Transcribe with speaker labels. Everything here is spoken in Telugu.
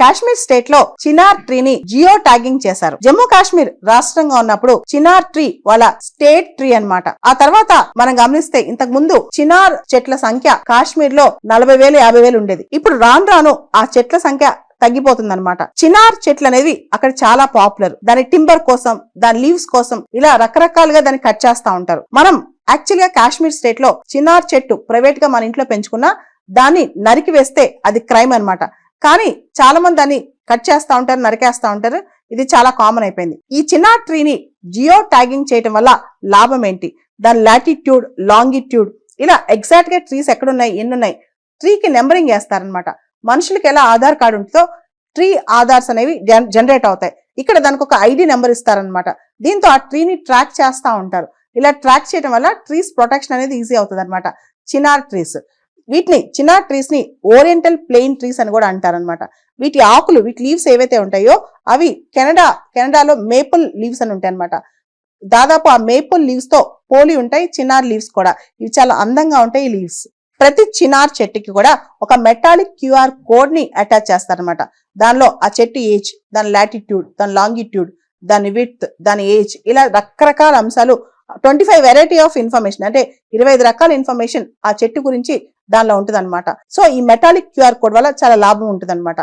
Speaker 1: కాశ్మీర్ స్టేట్ లో చినార్ ట్రీని జియో ట్యాగింగ్ చేశారు. జమ్మూ కాశ్మీర్ రాష్ట్రంగా ఉన్నప్పుడు చినార్ ట్రీ వాళ్ళ స్టేట్ ట్రీ అన్నమాట. ఆ తర్వాత మనం గమనిస్తే ఇంతకు ముందు చినార్ చెట్ల సంఖ్య కాశ్మీర్ లో 40,000 50,000 ఉండేది. ఇప్పుడు రాను రాను ఆ చెట్ల సంఖ్య తగ్గిపోతుందన్నమాట. చినార్ చెట్లు అనేవి అక్కడ చాలా పాపులర్. దాని టింబర్ కోసం, దాని లీవ్స్ కోసం ఇలా రకరకాలుగా దాన్ని కట్ చేస్తా ఉంటారు. మనం యాక్చువల్ గా కాశ్మీర్ స్టేట్ లో చినార్ చెట్టు ప్రైవేట్ గా మన ఇంట్లో పెంచుకున్నా దాన్ని నరికి వేస్తే అది క్రైమ్ అన్నమాట. కానీ చాలా మంది దాన్ని కట్ చేస్తా ఉంటారు, నరికేస్తా ఉంటారు. ఇది చాలా కామన్ అయిపోయింది. ఈ చినార్ ట్రీని జియో ట్యాగింగ్ చేయడం వల్ల లాభం ఏంటి, దాని లాటిట్యూడ్, లాంగిట్యూడ్, ఇలా ఎగ్జాక్ట్ గా ట్రీస్ ఎక్కడున్నాయి, ఎన్నున్నాయి, ట్రీకి నెంబరింగ్ వేస్తారనమాట. మనుషులకి ఎలా ఆధార్ కార్డు ఉంటుందో ట్రీ ఆధార్స్ అనేవి జనరేట్ అవుతాయి. ఇక్కడ దానికి ఒక ఐడి నెంబర్ ఇస్తారనమాట. దీంతో ఆ ట్రీని ట్రాక్ చేస్తా ఉంటారు. ఇలా ట్రాక్ చేయడం వల్ల ట్రీస్ ప్రొటెక్షన్ అనేది ఈజీ అవుతుంది అనమాట. చినార్ ట్రీస్, వీటిని చినార్ ట్రీస్ ని ఓరియంటల్ ప్లెయిన్ ట్రీస్ అని కూడా అంటారనమాట. వీటి ఆకులు, వీటి లీవ్స్ ఏవైతే ఉంటాయో అవి కెనడాలో మేపుల్ లీవ్స్ అని ఉంటాయి అనమాట. దాదాపు ఆ మేపుల్ లీవ్స్ తో పోలి ఉంటాయి చినార్ లీవ్స్ కూడా. ఇవి చాలా అందంగా ఉంటాయి ఈ లీవ్స్. ప్రతి చినార్ చెట్టుకి కూడా ఒక మెటాలిక్ క్యూఆర్ కోడ్ ని అటాచ్ చేస్తారనమాట. దానిలో ఆ చెట్టు ఏజ్, దాని లాటిట్యూడ్, దాని లాంగిట్యూడ్, దాని విడ్త్, దాని ఏజ్, ఇలా రకరకాల అంశాలు 25 వెరైటీ ఆఫ్ ఇన్ఫర్మేషన్, అంటే 25 రకాల ఇన్ఫర్మేషన్ ఆ చెట్టు గురించి దానిలో ఉంటుంది అనమాట. సో ఈ మెటాలిక్ క్యూఆర్ కోడ్ వల్ల చాలా లాభం ఉంటుంది అనమాట.